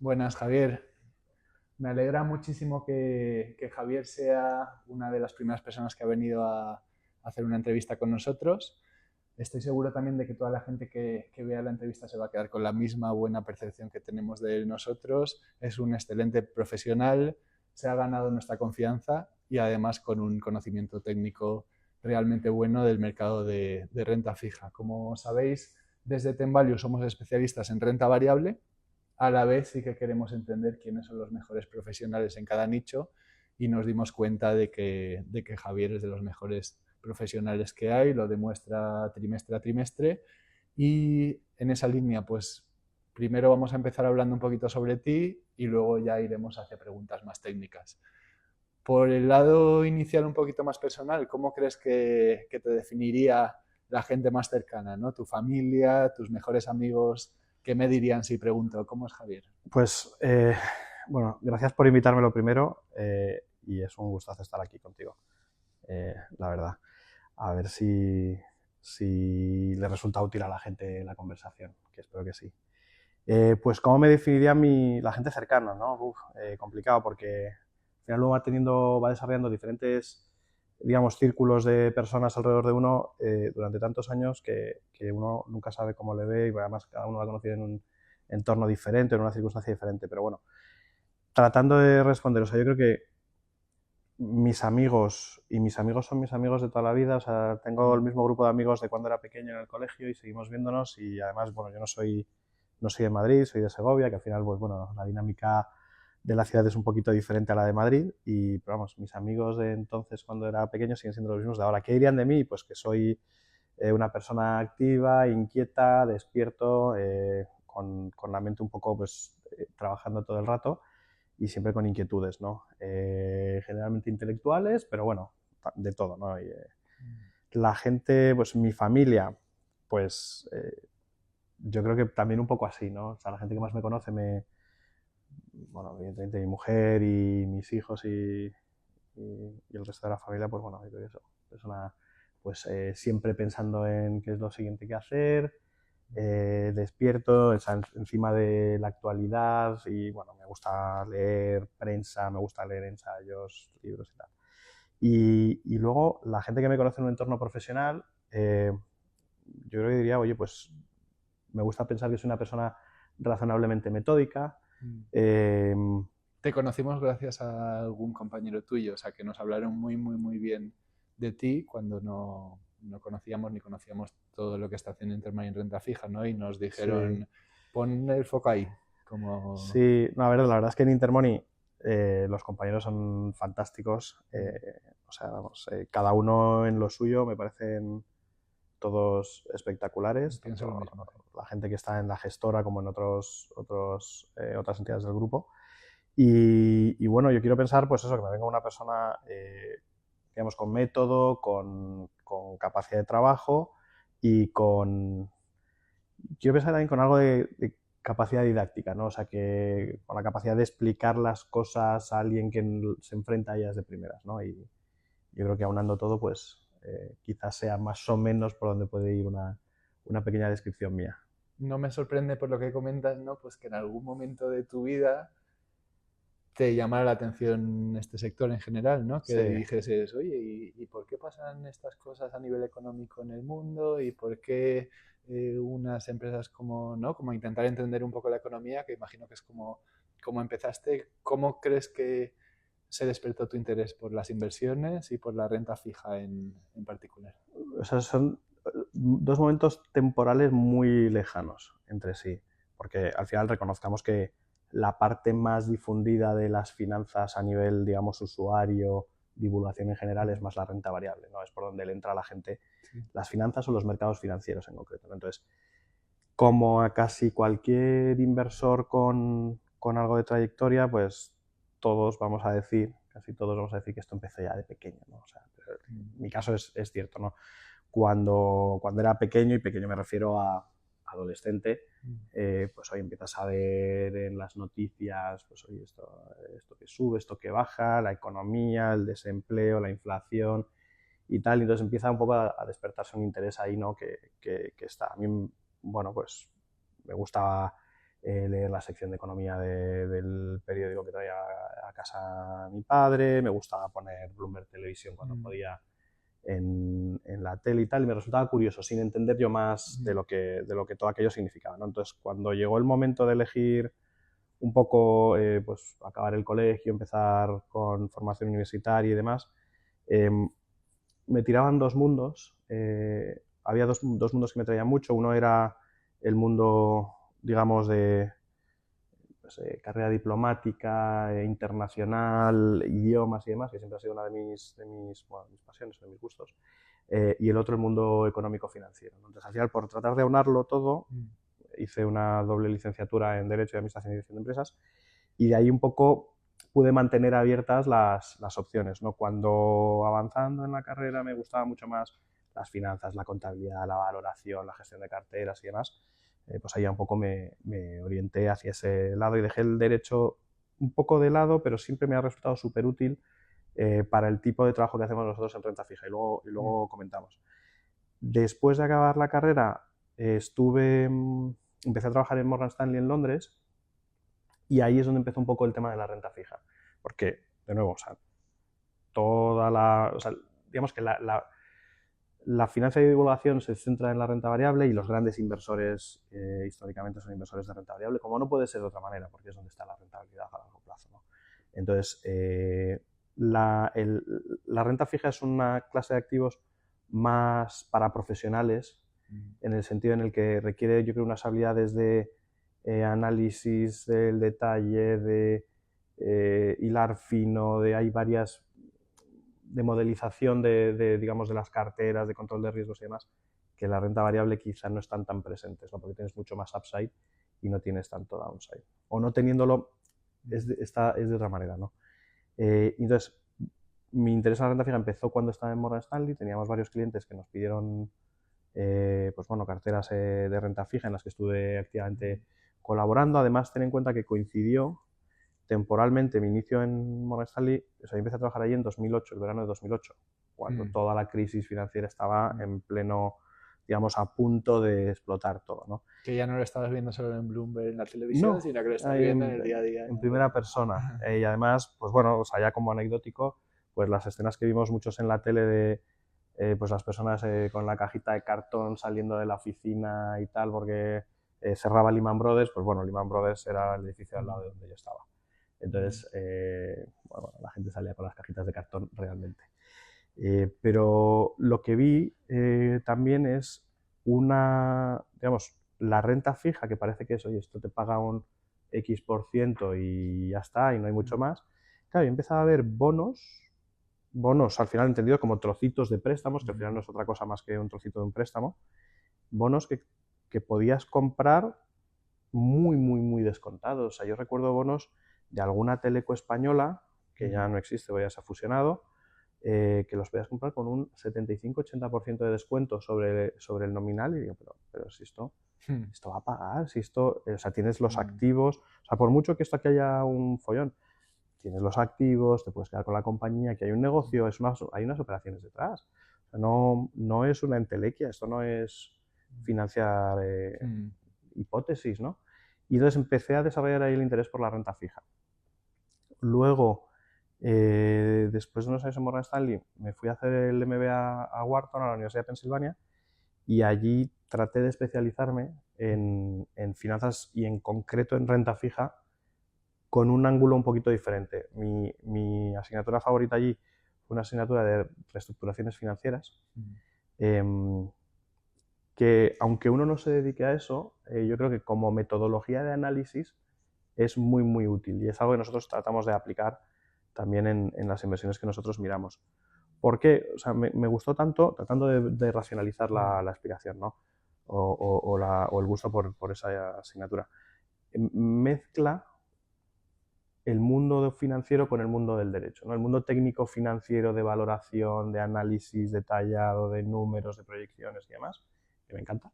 Buenas, Javier. Me alegra muchísimo que Javier sea una de las primeras personas que ha venido a hacer una entrevista con nosotros. Estoy seguro también de que toda la gente que vea la entrevista se va a quedar con la misma buena percepción que tenemos de nosotros. Es un excelente profesional, se ha ganado nuestra confianza y además con un conocimiento técnico realmente bueno del mercado de renta fija. Como sabéis, desde Tenvalue somos especialistas en renta variable. A la vez sí que queremos entender quiénes son los mejores profesionales en cada nicho y nos dimos cuenta de que Javier es de los mejores profesionales que hay, lo demuestra trimestre a trimestre. Y en esa línea, pues primero vamos a empezar hablando un poquito sobre ti y luego ya iremos hacia preguntas más técnicas. Por el lado inicial un poquito más personal, ¿cómo crees que te definiría la gente más cercana, ¿no? Tu familia, tus mejores amigos, ¿qué me dirían si pregunto cómo es Javier? Pues, bueno, gracias por invitarme lo primero y es un gustazo estar aquí contigo, la verdad. A ver si le resulta útil a la gente la conversación, que espero que sí. Pues, ¿cómo me definiría la gente cercana, ¿no? Complicado porque al final uno va desarrollando diferentes, digamos, círculos de personas alrededor de uno durante tantos años que uno nunca sabe cómo le ve y además cada uno lo ha conocido en un entorno diferente, en una circunstancia diferente. Pero bueno, tratando de responder, o sea, yo creo que mis amigos son mis amigos de toda la vida, o sea, tengo el mismo grupo de amigos de cuando era pequeño en el colegio y seguimos viéndonos y además, bueno, yo no soy de Madrid, soy de Segovia, que al final, pues bueno, la dinámica de la ciudad es un poquito diferente a la de Madrid y, pero vamos, mis amigos de entonces cuando era pequeño siguen siendo los mismos de ahora. ¿Qué dirían de mí? Pues que soy una persona activa, inquieta, despierto, con la mente un poco pues trabajando todo el rato y siempre con inquietudes, ¿no? Generalmente intelectuales, pero bueno, de todo, ¿no? La gente, pues mi familia, pues yo creo que también un poco así, ¿no? O sea, la gente que más me conoce bueno, evidentemente mi mujer y mis hijos y el resto de la familia, pues bueno, yo creo que eso, persona pues siempre pensando en qué es lo siguiente que hacer, despierto, encima de la actualidad y bueno, me gusta leer prensa, me gusta leer ensayos, libros y tal. Y luego la gente que me conoce en un entorno profesional, yo creo que diría, oye, pues me gusta pensar que soy una persona razonablemente metódica. Eh, Te conocimos gracias a algún compañero tuyo, o sea, que nos hablaron muy, muy, muy bien de ti cuando no conocíamos ni conocíamos todo lo que está haciendo Intermarine en renta fija, ¿no? Y nos sí, dijeron, pon el foco ahí, como... sí, no, a ver, la verdad es que en Intermoney los compañeros son fantásticos. O sea, vamos, cada uno en lo suyo me parecen todos espectaculares, Pienso lo tanto mismo. la gente que está en la gestora como en otras entidades del grupo. Y bueno, yo quiero pensar, pues eso, que me venga una persona, digamos, con método, con capacidad de trabajo y quiero pensar también con algo de capacidad didáctica, ¿no? O sea, que con la capacidad de explicar las cosas a alguien que se enfrenta a ellas de primeras, ¿no? Y yo creo que aunando todo, pues quizás sea más o menos por donde puede ir una pequeña descripción mía. No me sorprende por lo que comentas, ¿no? Pues que en algún momento de tu vida te llamara la atención este sector en general, ¿no? Que Sí, dijeses, oye, ¿y por qué pasan estas cosas a nivel económico en el mundo? ¿Y por qué unas empresas como, ¿no? Como intentar entender un poco la economía, que imagino que es como empezaste, ¿cómo crees que se despertó tu interés por las inversiones y por la renta fija en particular? o sea, son dos momentos temporales muy lejanos entre sí, porque al final reconozcamos que la parte más difundida de las finanzas a nivel, digamos, usuario, divulgación en general, es más la renta variable, ¿no? Es por donde le entra a la gente Sí. las finanzas o los mercados financieros en concreto, ¿no? Entonces, como a casi cualquier inversor con algo de trayectoria, pues casi todos vamos a decir que esto empezó ya de pequeño, ¿no? O sea, mi caso es cierto, ¿no? Cuando era pequeño, y pequeño me refiero a adolescente, pues hoy empiezas a ver en las noticias, pues oye, esto que sube, esto que baja, la economía, el desempleo, la inflación y tal, y entonces empieza un poco a despertarse un interés ahí, ¿no? Que está. A mí, bueno, pues me gusta leer la sección de economía del periódico que traía a casa mi padre, me gustaba poner Bloomberg Televisión cuando podía en la tele y tal, y me resultaba curioso, sin entender yo más de lo que todo aquello significaba, ¿no? Entonces, cuando llegó el momento de elegir un poco, pues, acabar el colegio, empezar con formación universitaria y demás, me tiraban dos mundos. Había dos mundos que me traían mucho. Uno era el mundo, digamos, de pues, carrera diplomática, internacional, idiomas y demás, que siempre ha sido una de mis pasiones, de mis gustos. Y el otro el mundo económico-financiero, ¿no? Entonces, al final, por tratar de aunarlo todo, hice una doble licenciatura en Derecho y Administración y Dirección de Empresas, y de ahí un poco pude mantener abiertas las opciones, ¿no? Cuando avanzando en la carrera me gustaba mucho más las finanzas, la contabilidad, la valoración, la gestión de carteras y demás, pues ahí un poco me orienté hacia ese lado y dejé el derecho un poco de lado, pero siempre me ha resultado súper útil para el tipo de trabajo que hacemos nosotros en renta fija, y luego comentamos. Después de acabar la carrera empecé a trabajar en Morgan Stanley en Londres, y ahí es donde empezó un poco el tema de la renta fija, porque, de nuevo, digamos que la finanza y divulgación se centra en la renta variable, y los grandes inversores históricamente son inversores de renta variable, como no puede ser de otra manera, porque es donde está la rentabilidad a largo plazo, ¿no? Entonces, la renta fija es una clase de activos más para profesionales, en el sentido en el que requiere, yo creo, unas habilidades de análisis del detalle, de hilar fino, hay varias de modelización digamos, de las carteras, de control de riesgos y demás, que la renta variable quizá no están tan presentes, ¿no? Porque tienes mucho más upside y no tienes tanto downside. O no teniéndolo es de otra manera, ¿no? Entonces, mi interés en la renta fija empezó cuando estaba en Morgan Stanley. Teníamos varios clientes que nos pidieron pues bueno, carteras de renta fija, en las que estuve activamente colaborando. Además, ten en cuenta que coincidió temporalmente mi inicio en Morgan Stanley. O sea, yo empecé a trabajar allí en 2008, el verano de 2008, cuando toda la crisis financiera estaba en pleno, digamos, a punto de explotar todo, ¿no? Que ya no lo estabas viendo solo en Bloomberg, en la televisión, sino que lo estabas viendo en el día a día. En primera persona. Y además, pues bueno, o sea, ya como anecdótico, pues las escenas que vimos muchos en la tele de pues las personas con la cajita de cartón saliendo de la oficina y tal, porque cerraba Lehman Brothers, pues bueno, Lehman Brothers era el edificio al lado de donde yo estaba. Entonces, bueno, la gente salía con las cajitas de cartón realmente. Pero lo que vi también es digamos, la renta fija, que parece que es, oye, esto te paga un X% y ya está, y no hay mucho más. Claro, yo empezaba a ver bonos al final entendido como trocitos de préstamos, que al final no es otra cosa más que un trocito de un préstamo, bonos que podías comprar muy, muy, muy descontados. O sea, yo recuerdo bonos de alguna teleco española, que ya no existe, ya se ha fusionado, que los podías comprar con un 75-80% de descuento sobre el nominal, y digo, pero si esto va a pagar, si esto, o sea, tienes los activos, o sea, por mucho que esto aquí haya un follón, tienes los activos, te puedes quedar con la compañía, que hay un negocio, hay unas operaciones detrás. O sea, no es una entelequia, esto no es financiar hipótesis, ¿no? Y entonces empecé a desarrollar ahí el interés por la renta fija. Luego, después de unos años en Morgan Stanley, me fui a hacer el MBA a Wharton, a la Universidad de Pensilvania, y allí traté de especializarme en finanzas y en concreto en renta fija, con un ángulo un poquito diferente. Mi asignatura favorita allí fue una asignatura de reestructuraciones financieras, que aunque uno no se dedique a eso, yo creo que como metodología de análisis es muy, muy útil, y es algo que nosotros tratamos de aplicar también en las inversiones que nosotros miramos. ¿Por qué? O sea, me gustó tanto, tratando de racionalizar la explicación, ¿no? O el gusto por esa asignatura. Mezcla el mundo financiero con el mundo del derecho, ¿no? El mundo técnico financiero, de valoración, de análisis detallado, de números, de proyecciones y demás, que me encanta,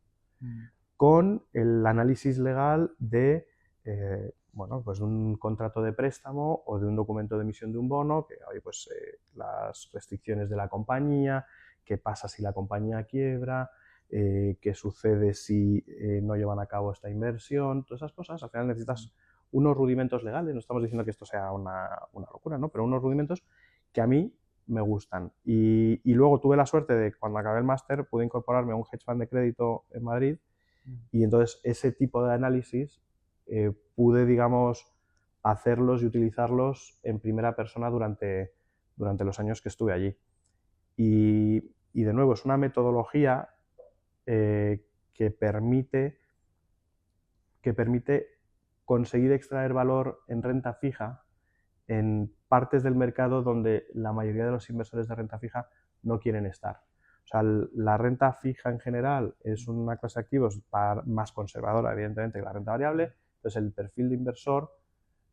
con el análisis legal de bueno, pues un contrato de préstamo o de un documento de emisión de un bono, que hay pues las restricciones de la compañía, qué pasa si la compañía quiebra, qué sucede si no llevan a cabo esta inversión, todas esas cosas. Al final necesitas unos rudimentos legales, no estamos diciendo que esto sea una locura, ¿no? Pero unos rudimentos que a mí me gustan. Y luego tuve la suerte de, cuando acabé el máster, pude incorporarme a un hedge fund de crédito en Madrid, y entonces ese tipo de análisis pude, digamos, hacerlos y utilizarlos en primera persona durante los años que estuve allí. Y de nuevo, es una metodología que permite conseguir extraer valor en renta fija en partes del mercado donde la mayoría de los inversores de renta fija no quieren estar. O sea, la renta fija en general es una clase de activos más conservadora, evidentemente, que la renta variable. Entonces, el perfil de inversor,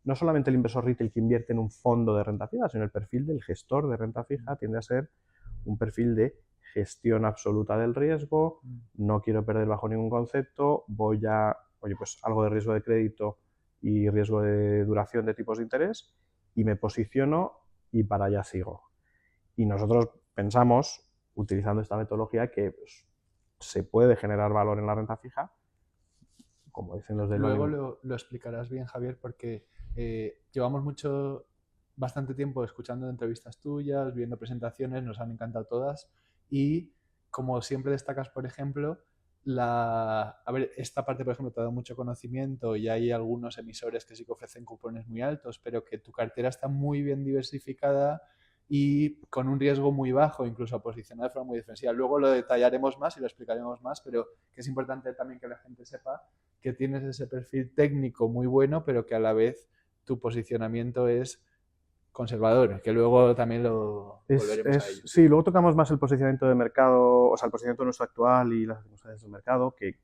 no solamente el inversor retail que invierte en un fondo de renta fija, sino el perfil del gestor de renta fija tiende a ser un perfil de gestión absoluta del riesgo, no quiero perder bajo ningún concepto, voy a, pues algo de riesgo de crédito y riesgo de duración de tipos de interés, y me posiciono y para allá sigo. Y nosotros pensamos, utilizando esta metodología, que pues, se puede generar valor en la renta fija, como dicen los de Luego lo explicarás bien, Javier, porque llevamos bastante tiempo escuchando entrevistas tuyas, viendo presentaciones, nos han encantado todas, y como siempre destacas, por ejemplo, a ver, esta parte, por ejemplo, te ha dado mucho conocimiento y hay algunos emisores que sí que ofrecen cupones muy altos, pero que tu cartera está muy bien diversificada y con un riesgo muy bajo, incluso posicionada de forma muy defensiva. Luego lo detallaremos más y lo explicaremos más, pero que es importante también que la gente sepa que tienes ese perfil técnico muy bueno, pero que a la vez tu posicionamiento es conservador, que luego también lo volveremos a ello. Sí, luego tocamos más el posicionamiento de mercado, o sea, el posicionamiento nuestro actual y las circunstancias del mercado, que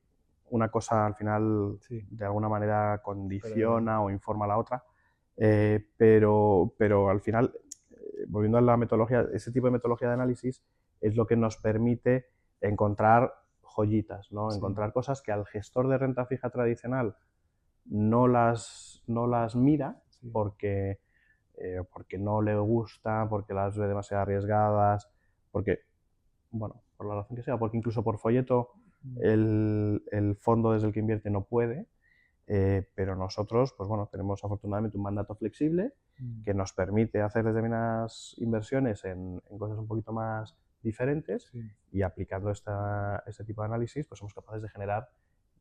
una cosa al final Sí. de alguna manera condiciona o informa a la otra, pero al final, volviendo a la metodología, ese tipo de metodología de análisis es lo que nos permite encontrar joyitas, ¿no? Sí. Encontrar cosas que al gestor de renta fija tradicional no las mira, Sí. porque no le gusta, porque las ve demasiado arriesgadas, porque, bueno, por la razón que sea, porque incluso por folleto el fondo desde el que invierte no puede, pero nosotros, pues bueno, tenemos afortunadamente un mandato flexible que nos permite hacer determinadas inversiones en cosas un poquito más diferentes, Sí. y aplicando este tipo de análisis, pues somos capaces de generar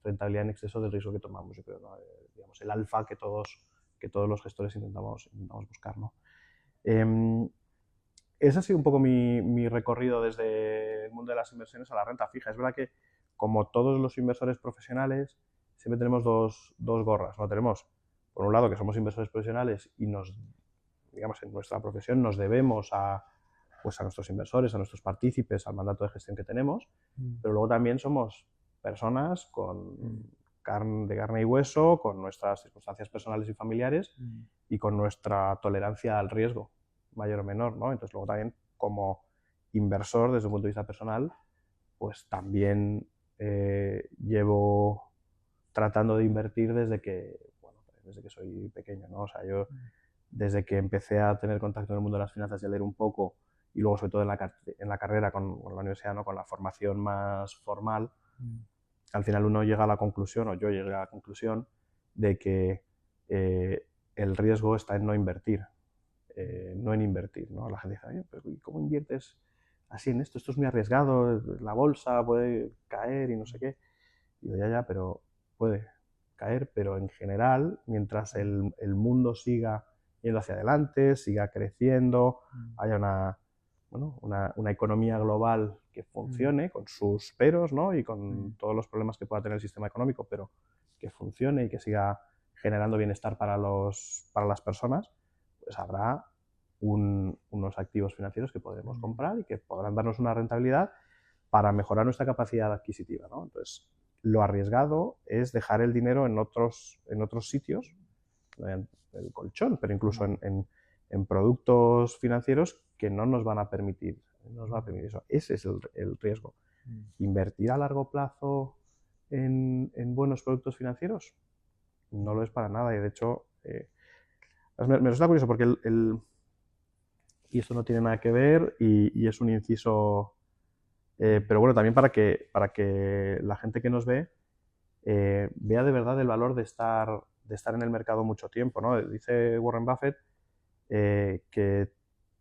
rentabilidad en exceso del riesgo que tomamos. Yo creo, ¿no? Digamos, el alfa que todos los gestores intentamos buscar, ¿no? Ese ha sido un poco mi recorrido desde el mundo de las inversiones a la renta fija. Es verdad que, como todos los inversores profesionales, siempre tenemos dos gorras, ¿no? Tenemos, por un lado, que somos inversores profesionales y digamos, en nuestra profesión nos debemos a nuestros inversores, a nuestros partícipes, al mandato de gestión que tenemos, pero luego también somos personas de carne y hueso, con nuestras circunstancias personales y familiares y con nuestra tolerancia al riesgo, mayor o menor, ¿no? Entonces luego también, como inversor desde un punto de vista personal, pues también llevo tratando de invertir desde que soy pequeño, ¿no? O sea, yo desde que empecé a tener contacto en el mundo de las finanzas y a leer un poco, y luego sobre todo en la carrera con la universidad, ¿no? Con la formación más formal, al final uno llega a la conclusión, o yo llegué a la conclusión, de que el riesgo está en no invertir, no en invertir, ¿no? La gente dice, oye, pero ¿cómo inviertes así en esto? Esto es muy arriesgado, la bolsa puede caer y no sé qué. Y digo, ya, pero puede caer, pero en general, mientras el mundo siga yendo hacia adelante, siga creciendo, haya una economía global que funcione con sus peros, ¿no? Y con todos los problemas que pueda tener el sistema económico, pero que funcione y que siga generando bienestar para las personas, pues habrá unos activos financieros que podremos comprar y que podrán darnos una rentabilidad para mejorar nuestra capacidad adquisitiva, ¿no? Entonces, lo arriesgado es dejar el dinero en otros sitios, en el colchón, pero incluso en productos financieros que no nos van a permitir, eso. Ese es el riesgo. ¿Invertir a largo plazo en buenos productos financieros? No lo es para nada, y de hecho me resulta curioso porque y esto no tiene nada que ver, y es un inciso Pero bueno, también para que la gente que nos ve vea de verdad el valor de estar en el mercado mucho tiempo, ¿no? Dice Warren Buffett que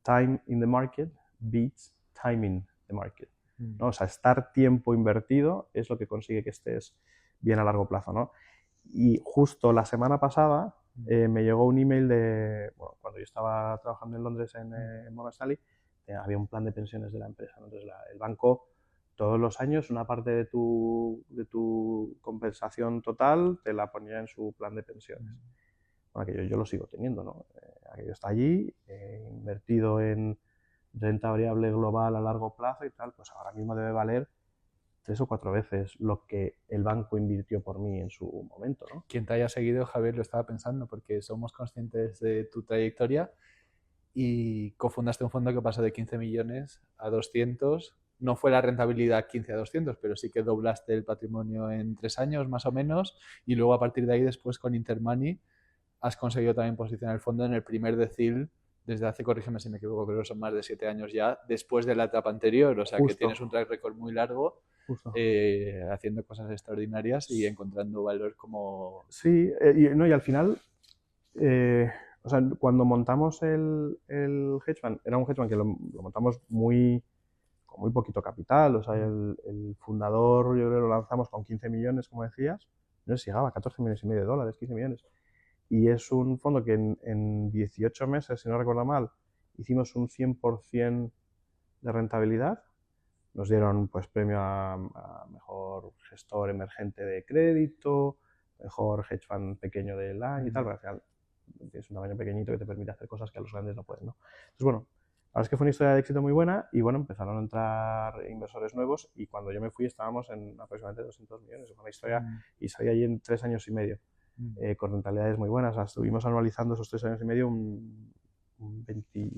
time in the market beats timing the market, ¿no? O sea, estar tiempo invertido es lo que consigue que estés bien a largo plazo, ¿no? Y justo la semana pasada me llegó un email bueno, cuando yo estaba trabajando en Londres en Morgan Stanley, había un plan de pensiones de la empresa, ¿no? Entonces el banco todos los años una parte de tu compensación total te la ponía en su plan de pensiones. Bueno, aquello yo lo sigo teniendo, ¿no? Aquello está allí, invertido en renta variable global a largo plazo y tal, pues ahora mismo debe valer 3 o 4 veces lo que el banco invirtió por mí en su momento, ¿no? Quien te haya seguido, Javier, lo estaba pensando, porque somos conscientes de tu trayectoria y cofundaste un fondo que pasó de 15 millones a 200. No fue la rentabilidad 15 a 200, pero sí que doblaste el patrimonio en 3 años más o menos, y luego a partir de ahí después con Intermoney has conseguido también posicionar el fondo en el primer decil desde hace, corrígeme si me equivoco, creo que son más de 7 años ya, después de la etapa anterior, o sea que tienes un track record muy largo haciendo cosas extraordinarias y encontrando valor como... Sí, y al final, o sea, cuando montamos el hedge fund, era un hedge fund que lo montamos con muy poquito capital, o sea, el fundador yo creo que lo lanzamos con 15 millones, como decías, no sé si llegaba a 14 millones y medio de dólares, 15 millones. Y es un fondo que en 18 meses, si no recuerdo mal, hicimos un 100% de rentabilidad. Nos dieron pues premio a mejor gestor emergente de crédito, mejor hedge fund pequeño del año y tal, pero al final tienes un tamaño pequeñito que te permite hacer cosas que a los grandes no pueden, ¿no? Entonces, bueno, la verdad es que fue una historia de éxito muy buena y bueno, empezaron a entrar inversores nuevos y cuando yo me fui estábamos en aproximadamente 200 millones. Fue una historia y salí allí en 3 años y medio. Con rentabilidades muy buenas. O sea, estuvimos anualizando esos 3 años y medio un 20,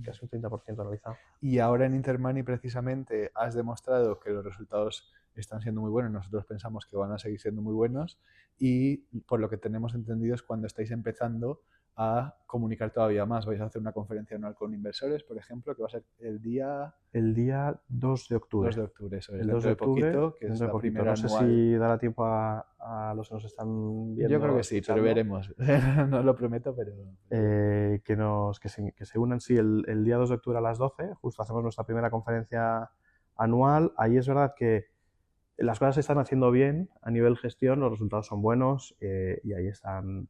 casi un 30% anualizado. Y ahora en Intermoney precisamente has demostrado que los resultados están siendo muy buenos, nosotros pensamos que van a seguir siendo muy buenos y por lo que tenemos entendido es cuando estáis empezando a comunicar todavía más. Vais a hacer una conferencia anual con inversores, por ejemplo, que va a ser el día... El día 2 de octubre. 2 de octubre, eso es. El 2 de octubre, poquito, que es la primera no sé anual. si dará tiempo a los que nos están viendo. Yo creo que sí, pero veremos. No lo prometo, pero... Que se unan, sí, el día 2 de octubre a las 12, justo hacemos nuestra primera conferencia anual. Ahí es verdad que las cosas se están haciendo bien a nivel gestión, los resultados son buenos y ahí están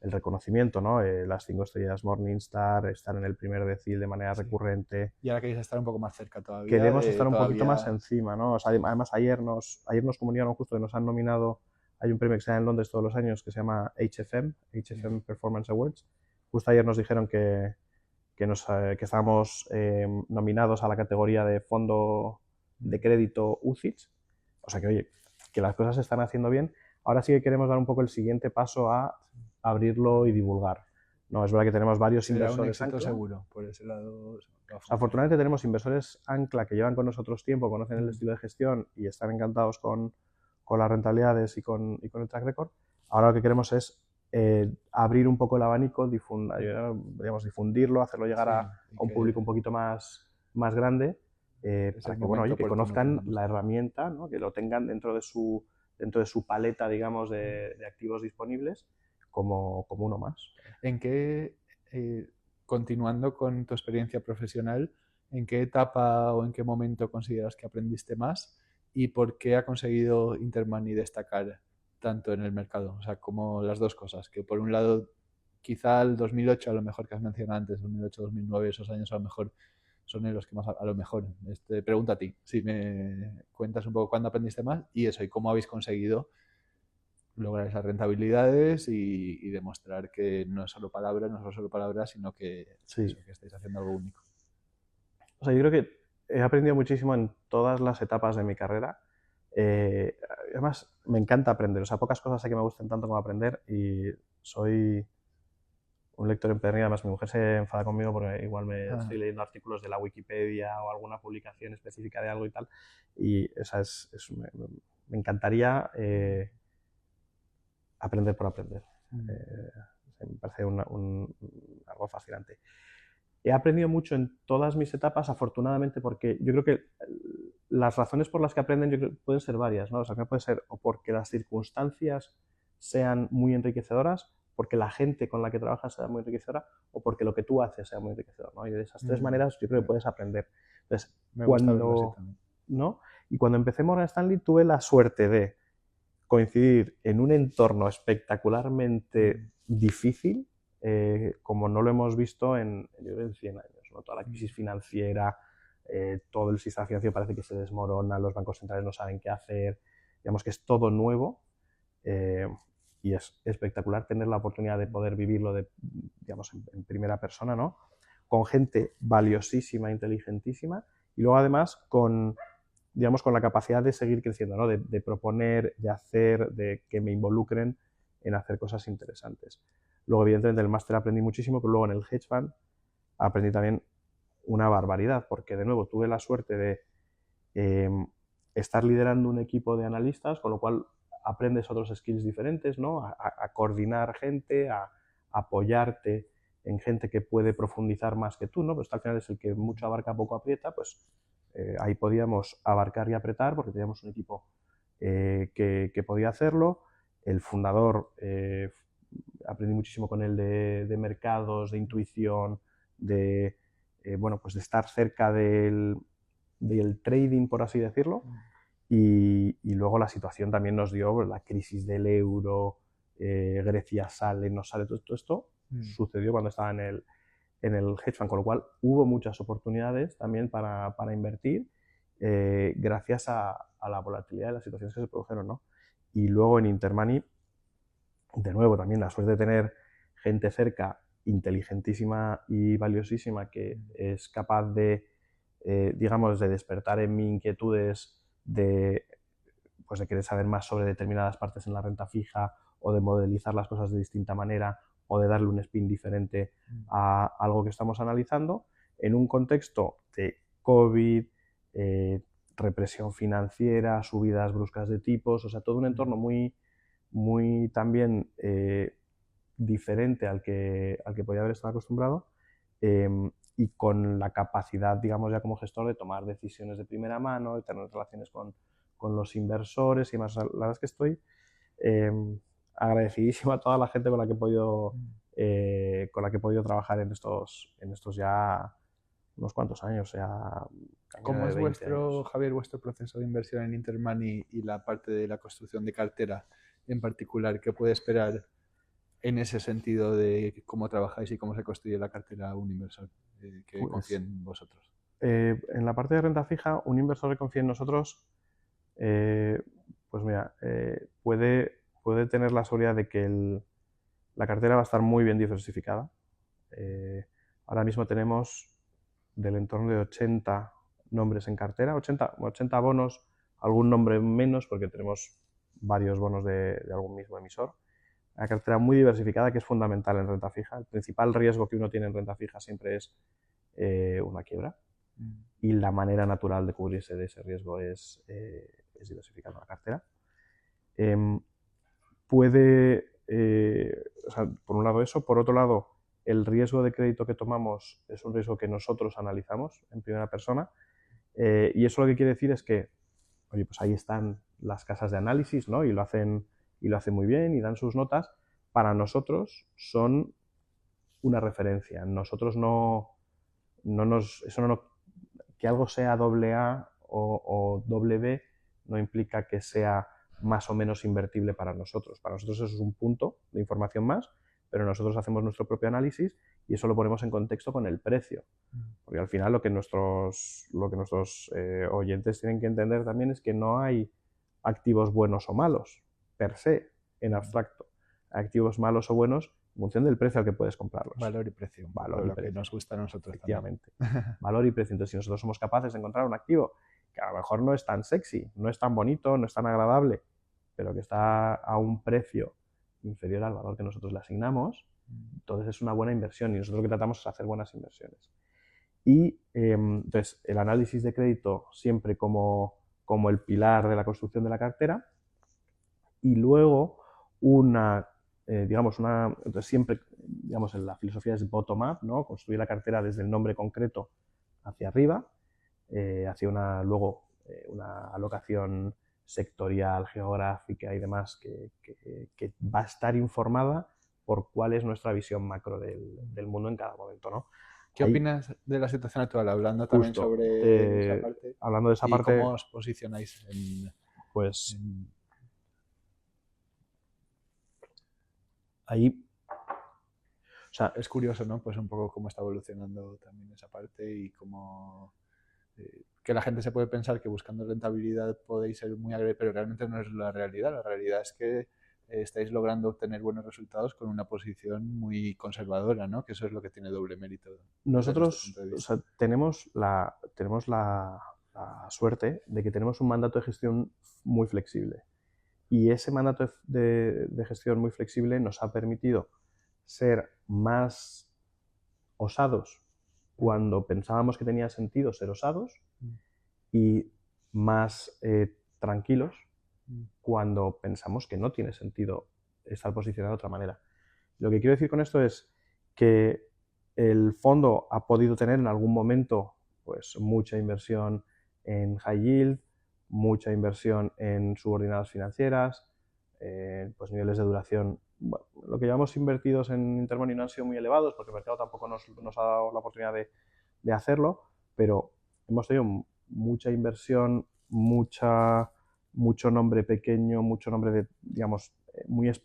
el reconocimiento, ¿no? Las 5 estrellas Morningstar, estar en el primer decil de manera recurrente. Y ahora queréis estar un poco más cerca todavía. Queremos estar un poquito más encima, ¿no? O sea, además ayer nos comunicaron justo que nos han nominado, hay un premio que se da en Londres todos los años que se llama HFM Performance Awards. Justo ayer nos dijeron que estábamos nominados a la categoría de fondo de crédito UCITS. O sea que, oye, que las cosas se están haciendo bien. Ahora sí que queremos dar un poco el siguiente paso a abrirlo y divulgar. No, es verdad que tenemos varios inversores ancla. Seguro, por ese lado. Afortunadamente tenemos inversores ancla que llevan con nosotros tiempo, conocen el estilo de gestión y están encantados con las rentabilidades y con el track record. Ahora lo que queremos es abrir un poco el abanico, difundirlo, hacerlo llegar a un público un poquito más grande, para que, bueno, oye, que conozcan la herramienta, ¿no? Que lo tengan dentro de su paleta, digamos, de activos disponibles como uno más. ¿En qué, continuando con tu experiencia profesional, en qué etapa o en qué momento consideras que aprendiste más y por qué ha conseguido Intermoney destacar tanto en el mercado? O sea, como las dos cosas, que por un lado quizá el 2008, a lo mejor que has mencionado antes, 2008-2009, esos años a lo mejor son en los que más, a lo mejor, pregunto a ti, si me cuentas un poco cuándo aprendiste más y eso, y cómo habéis conseguido lograr esas rentabilidades y demostrar que no es solo palabras, sino que, sí, eso, que estáis haciendo algo único. O sea, yo creo que he aprendido muchísimo en todas las etapas de mi carrera. Además, me encanta aprender. O sea, pocas cosas sé que me gusten tanto como aprender y soy un lector empedernido. Además, mi mujer se enfada conmigo porque igual estoy leyendo artículos de la Wikipedia o alguna publicación específica de algo y tal. Y esa me encantaría aprender por aprender. Me parece algo fascinante. He aprendido mucho en todas mis etapas, afortunadamente, porque yo creo que las razones por las que aprenden yo creo que pueden ser varias, ¿no? O sea, que puede ser o porque las circunstancias sean muy enriquecedoras, porque la gente con la que trabajas sea muy enriquecedora o porque lo que tú haces sea muy enriquecedor, ¿no? Y de esas tres maneras yo creo que puedes aprender. Entonces, Me gusta verlo así también. ¿no? Y cuando empecé Morgan Stanley tuve la suerte de coincidir en un entorno espectacularmente difícil, como no lo hemos visto en 100 años, ¿no? Toda la crisis financiera, todo el sistema financiero parece que se desmorona, los bancos centrales no saben qué hacer, digamos que es todo nuevo, y es espectacular tener la oportunidad de poder vivirlo digamos, en primera persona, ¿no? Con gente valiosísima, inteligentísima, y luego además digamos, con la capacidad de seguir creciendo, ¿no? De proponer, de hacer, de que me involucren en hacer cosas interesantes. Luego, evidentemente, en el máster aprendí muchísimo, pero luego en el hedge fund aprendí también una barbaridad, porque de nuevo tuve la suerte de estar liderando un equipo de analistas, con lo cual aprendes otros skills diferentes, ¿no? A coordinar gente, a apoyarte en gente que puede profundizar más que tú, ¿no? Pues al final es el que mucho abarca, poco aprieta, pues ahí podíamos abarcar y apretar porque teníamos un equipo que podía hacerlo. El fundador, aprendí muchísimo con él de mercados, de intuición, bueno, pues de estar cerca del trading, por así decirlo. Y luego la situación también nos dio la crisis del euro, Grecia sale, no sale, todo esto sucedió cuando estaba en el hedge fund, con lo cual hubo muchas oportunidades también para invertir gracias a la volatilidad de las situaciones que se produjeron, ¿no? Y luego en Intermoney, de nuevo, también la suerte de tener gente cerca, inteligentísima y valiosísima, que es capaz de, digamos, de despertar en mí inquietudes pues de querer saber más sobre determinadas partes en la renta fija o de modelizar las cosas de distinta manera o de darle un spin diferente a algo que estamos analizando en un contexto de COVID, represión financiera, subidas bruscas de tipos, o sea, todo un entorno muy, muy también diferente al que podía haber estado acostumbrado, y con la capacidad, digamos, ya como gestor de tomar decisiones de primera mano, de tener relaciones con los inversores y más. La verdad es que estoy agradecidísimo a toda la gente con la que he podido trabajar en estos ya unos cuantos años, ya ¿Cómo es 20 años. Javier, vuestro proceso de inversión en Intermoney y la parte de la construcción de cartera en particular? ¿Qué puede esperar en ese sentido de cómo trabajáis y cómo se construye la cartera a un inversor que Pues, confíe en vosotros? En la parte de renta fija, un inversor que confíe en nosotros, pues mira, puede tener la seguridad de que la cartera va a estar muy bien diversificada. Ahora mismo tenemos del entorno de 80 nombres en cartera, 80 bonos, algún nombre menos porque tenemos varios bonos de algún mismo emisor. Una cartera muy diversificada que es fundamental en renta fija. El principal riesgo que uno tiene en renta fija siempre es una quiebra, y la manera natural de cubrirse de ese riesgo es diversificando la cartera. O sea, por un lado eso, por otro lado, el riesgo de crédito que tomamos es un riesgo que nosotros analizamos en primera persona, y eso lo que quiere decir es que, oye, pues ahí están las casas de análisis, ¿no? Y lo hacen muy bien y dan sus notas. Para nosotros son una referencia. Nosotros que algo sea AA o BB no implica que sea más o menos invertible para nosotros. Para nosotros eso es un punto de información más, pero nosotros hacemos nuestro propio análisis y eso lo ponemos en contexto con el precio. Porque al final lo que nuestros oyentes tienen que entender también es que no hay activos buenos o malos, per se, en abstracto. Hay activos malos o buenos en función del precio al que puedes comprarlos. Valor y precio. Valor y lo precio. Que nos gusta a nosotros. Efectivamente. Valor y precio. Entonces, si nosotros somos capaces de encontrar un activo que a lo mejor no es tan sexy, no es tan bonito, no es tan agradable, pero que está a un precio inferior al valor que nosotros le asignamos, entonces es una buena inversión y nosotros lo que tratamos es hacer buenas inversiones. Y entonces el análisis de crédito siempre como el pilar de la construcción de la cartera, y luego una digamos, entonces siempre, digamos, en la filosofía es bottom-up, ¿no? Construir la cartera desde el nombre concreto hacia arriba, hacia luego una alocación sectorial, geográfica y demás que va a estar informada por cuál es nuestra visión macro del mundo en cada momento, ¿no? ¿Qué opinas de la situación actual? Hablando también Justo, sobre esa parte. hablando de esa ¿Y parte, cómo os posicionáis pues ahí, o sea, es curioso, ¿no? Pues un poco cómo está evolucionando también esa parte y cómo que la gente se puede pensar que buscando rentabilidad podéis ser muy agresivos, pero realmente no es la realidad. La realidad es que estáis logrando obtener buenos resultados con una posición muy conservadora, ¿no? Que eso es lo que tiene doble mérito desde nuestro punto nosotros, de o vista. sea, tenemos la suerte de que tenemos un mandato de gestión muy flexible. Y ese mandato de gestión muy flexible nos ha permitido ser más osados cuando pensábamos que tenía sentido ser osados y más tranquilos cuando pensamos que no tiene sentido estar posicionado de otra manera. Lo que quiero decir con esto es que el fondo ha podido tener en algún momento pues mucha inversión en high yield, mucha inversión en subordinadas financieras, pues niveles de duración, bueno, lo que llamamos invertidos en intermoney no han sido muy elevados porque el mercado tampoco nos ha dado la oportunidad de hacerlo, pero hemos tenido mucha inversión, mucho nombre pequeño, mucho nombre de, digamos,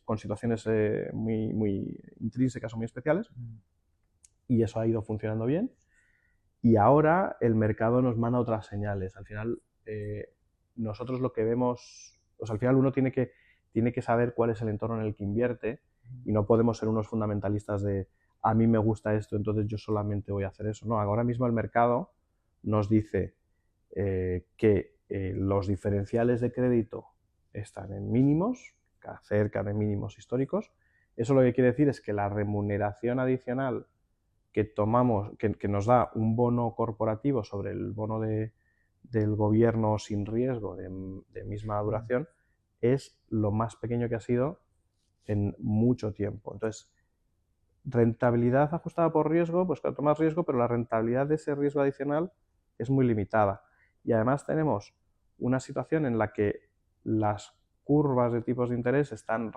con situaciones muy intrínsecas o muy especiales, y eso ha ido funcionando bien. Y ahora el mercado nos manda otras señales. Al final, nosotros lo que vemos, o sea, al final uno tiene que saber cuál es el entorno en el que invierte y no podemos ser unos fundamentalistas de a mí me gusta esto, entonces yo solamente voy a hacer eso. No, ahora mismo el mercado nos dice que los diferenciales de crédito están en mínimos, cerca de mínimos históricos. Eso lo que quiere decir es que la remuneración adicional que tomamos, que nos da un bono corporativo sobre el bono del gobierno sin riesgo de misma duración, es lo más pequeño que ha sido en mucho tiempo. Entonces, rentabilidad ajustada por riesgo, pues claro, tomas riesgo, pero la rentabilidad de ese riesgo adicional es muy limitada. Y además tenemos una situación en la que las curvas de tipos de interés están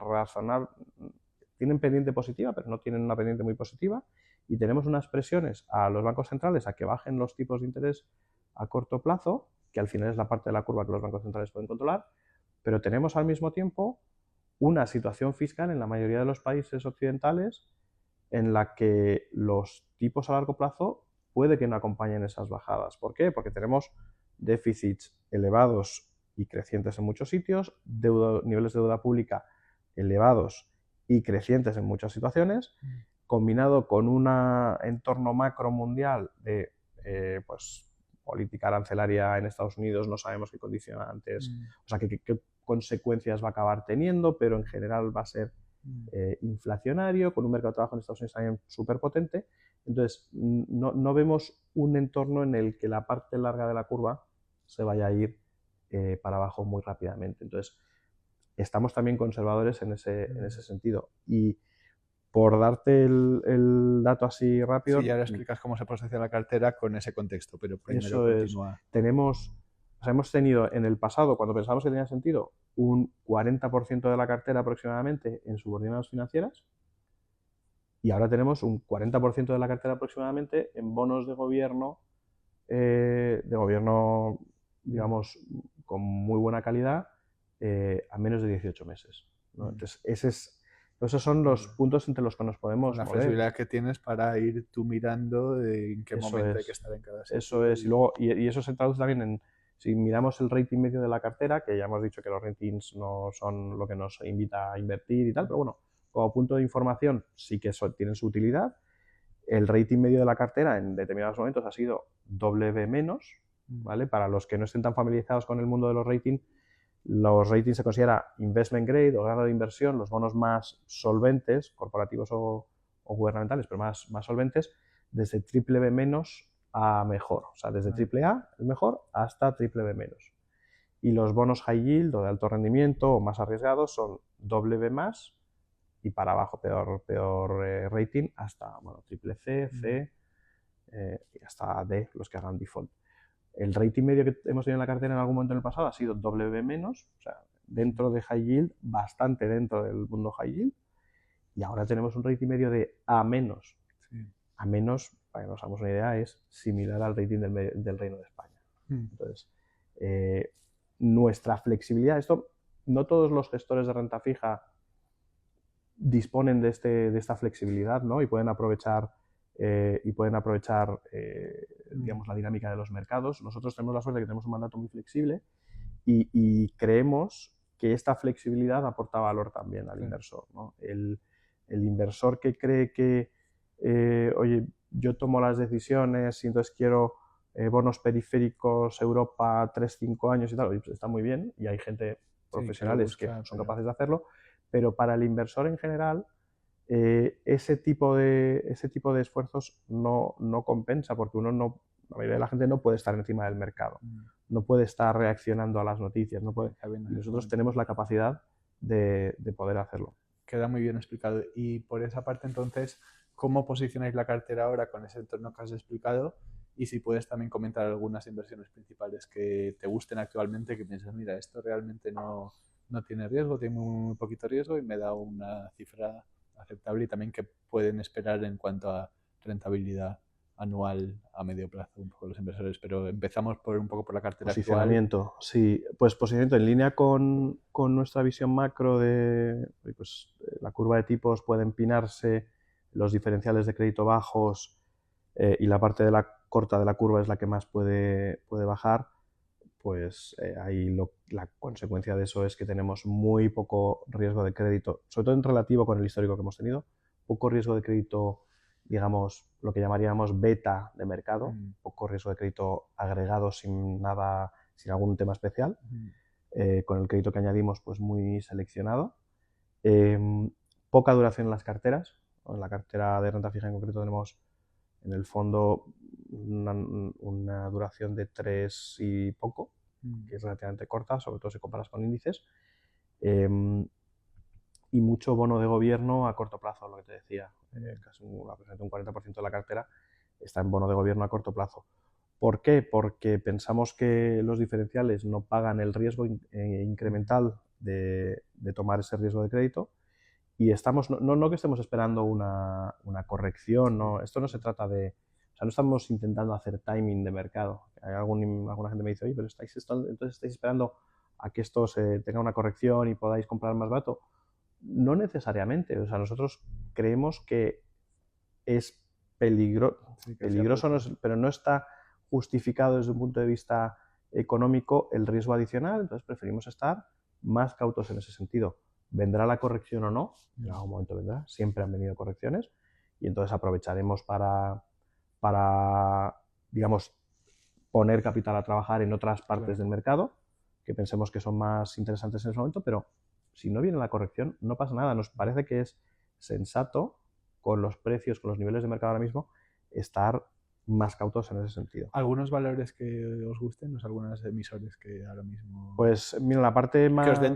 tienen pendiente positiva, pero no tienen una pendiente muy positiva, y tenemos unas presiones a los bancos centrales a que bajen los tipos de interés a corto plazo, que al final es la parte de la curva que los bancos centrales pueden controlar, pero tenemos al mismo tiempo una situación fiscal en la mayoría de los países occidentales en la que los tipos a largo plazo puede que no acompañen esas bajadas. ¿Por qué? Porque tenemos déficits elevados y crecientes en muchos sitios, niveles de deuda pública elevados y crecientes en muchas situaciones, combinado con un entorno macro mundial de pues, política arancelaria en Estados Unidos, no sabemos qué condicionantes, o sea, qué consecuencias va a acabar teniendo, pero en general va a ser inflacionario, con un mercado de trabajo en Estados Unidos también súper potente. Entonces, no vemos un entorno en el que la parte larga de la curva se vaya a ir para abajo muy rápidamente. Entonces, estamos también conservadores en ese sentido. Y por darte el dato así rápido... Sí, ahora explicas cómo se procesa la cartera con ese contexto, pero primero eso continúa. Hemos tenido en el pasado, cuando pensábamos que tenía sentido, un 40% de la cartera aproximadamente en subordinadas financieras, y ahora tenemos un 40% de la cartera aproximadamente en bonos de gobierno, digamos, con muy buena calidad, a menos de 18 meses, ¿no? Entonces, esos son los puntos entre los que nos podemos la mover. flexibilidad que tienes para ir tú mirando de en qué momento hay que estar en cada sitio. Eso es, y luego, y eso se traduce también en, si miramos el rating medio de la cartera, que ya hemos dicho que los ratings no son lo que nos invita a invertir y tal, pero bueno, como punto de información sí que tienen su utilidad. El rating medio de la cartera en determinados momentos ha sido BB-, ¿vale? Para los que no estén tan familiarizados con el mundo de los ratings se considera investment grade o grado de inversión, los bonos más solventes, corporativos o gubernamentales, pero más solventes, desde BBB- a mejor, o sea, desde AAA, el mejor, hasta BBB-. Y los bonos high yield o de alto rendimiento o más arriesgados son BB+, y para abajo peor rating, hasta bueno, triple C, C y hasta D, los que hagan default. El rating medio que hemos tenido en la cartera en algún momento en el pasado ha sido WB-, o sea, dentro de high yield, bastante dentro del mundo high yield, y ahora tenemos un rating medio de A-. Sí. A-, para que nos hagamos una idea, es similar al rating del Reino de España. Entonces, nuestra flexibilidad, esto, no todos los gestores de renta fija disponen de esta flexibilidad, ¿no? Y pueden aprovechar, digamos, la dinámica de los mercados. Nosotros tenemos la suerte de que tenemos un mandato muy flexible y creemos que esta flexibilidad aporta valor también al inversor, ¿no? El inversor que cree que, oye, yo tomo las decisiones y entonces quiero bonos periféricos, Europa, 3-5 años y tal, pues está muy bien, y hay gente profesionales que son capaces de hacerlo, pero para el inversor en general ese tipo de esfuerzos no compensa, porque la mayoría de la gente no puede estar encima del mercado, no puede estar reaccionando a las noticias, nosotros tenemos la capacidad de poder hacerlo. Queda muy bien explicado. Y por esa parte, entonces, ¿cómo posicionáis la cartera ahora con ese entorno que has explicado? Y si puedes también comentar algunas inversiones principales que te gusten actualmente, que piensas, mira, esto realmente no tiene riesgo, tiene muy poquito riesgo y me da una cifra aceptable, y también que pueden esperar en cuanto a rentabilidad anual a medio plazo un poco los inversores. Pero empezamos un poco por la cartera posicionamiento actual. Sí, pues posicionamiento en línea con nuestra visión macro de pues, la curva de tipos puede empinarse, los diferenciales de crédito bajos y la parte de la corta de la curva es la que más puede bajar. Pues ahí la consecuencia de eso es que tenemos muy poco riesgo de crédito, sobre todo en relativo con el histórico que hemos tenido, poco riesgo de crédito, digamos, lo que llamaríamos beta de mercado, poco riesgo de crédito agregado sin algún tema especial, con el crédito que añadimos pues muy seleccionado, poca duración en las carteras, en la cartera de renta fija en concreto tenemos en el fondo una duración de 3 y poco, que es relativamente corta, sobre todo si comparas con índices, y mucho bono de gobierno a corto plazo, lo que te decía, casi un 40% de la cartera está en bono de gobierno a corto plazo. ¿Por qué? Porque pensamos que los diferenciales no pagan el riesgo incremental de tomar ese riesgo de crédito, y estamos, no que estemos esperando una corrección, no, esto no se trata de, o sea, no estamos intentando hacer timing de mercado. Alguna gente me dice, oye, pero entonces estáis esperando a que esto tenga una corrección y podáis comprar más barato. No necesariamente, o sea, nosotros creemos que es peligroso, pero no está justificado desde un punto de vista económico el riesgo adicional, entonces preferimos estar más cautos en ese sentido. ¿Vendrá la corrección o no? En algún momento vendrá, siempre han venido correcciones, y entonces aprovecharemos para digamos, poner capital a trabajar en otras partes del mercado que pensemos que son más interesantes en ese momento, pero si no viene la corrección no pasa nada. Nos parece que es sensato, con los precios, con los niveles de mercado ahora mismo, estar más cautos en ese sentido. ¿Algunos valores que os gusten? ¿Algunos emisores que ahora mismo...? Pues mira, la parte más... Que os den,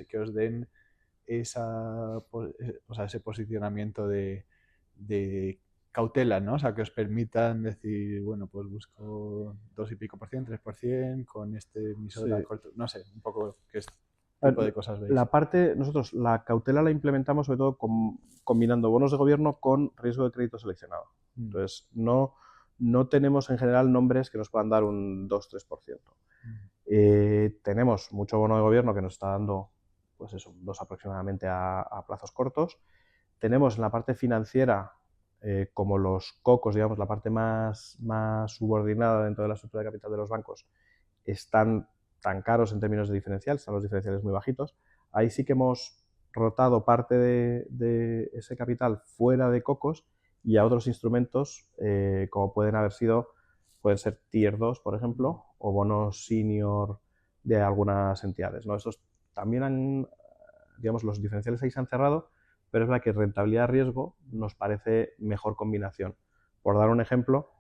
que os den ese posicionamiento de cautela, ¿no? O sea, que os permitan decir, bueno, pues busco 2 y pico %, 3%, con este emisor a corto... No sé, un poco qué tipo de cosas veis. Nosotros la cautela la implementamos sobre todo combinando bonos de gobierno con riesgo de crédito seleccionado. Entonces, no tenemos en general nombres que nos puedan dar un 2-3%. Tenemos mucho bono de gobierno que nos está dando, pues eso, 2 aproximadamente a plazos cortos. Tenemos en la parte financiera, como los cocos, digamos, la parte más subordinada dentro de la estructura de capital de los bancos, están tan caros en términos de diferencial, están los diferenciales muy bajitos. Ahí sí que hemos rotado parte de ese capital fuera de cocos y a otros instrumentos, como pueden ser Tier 2, por ejemplo, o bonos senior de algunas entidades, ¿no? Estos también digamos, los diferenciales ahí se han cerrado, pero es verdad que rentabilidad-riesgo nos parece mejor combinación. Por dar un ejemplo,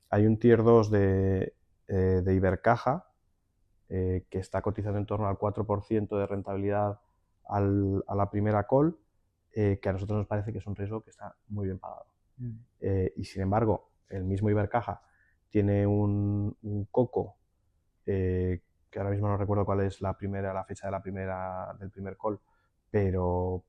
hay un Tier 2 de Ibercaja que está cotizando en torno al 4% de rentabilidad a la primera call, que a nosotros nos parece que es un riesgo que está muy bien pagado. Y sin embargo, el mismo Ibercaja tiene un COCO, que ahora mismo no recuerdo cuál es la fecha del primer call, pero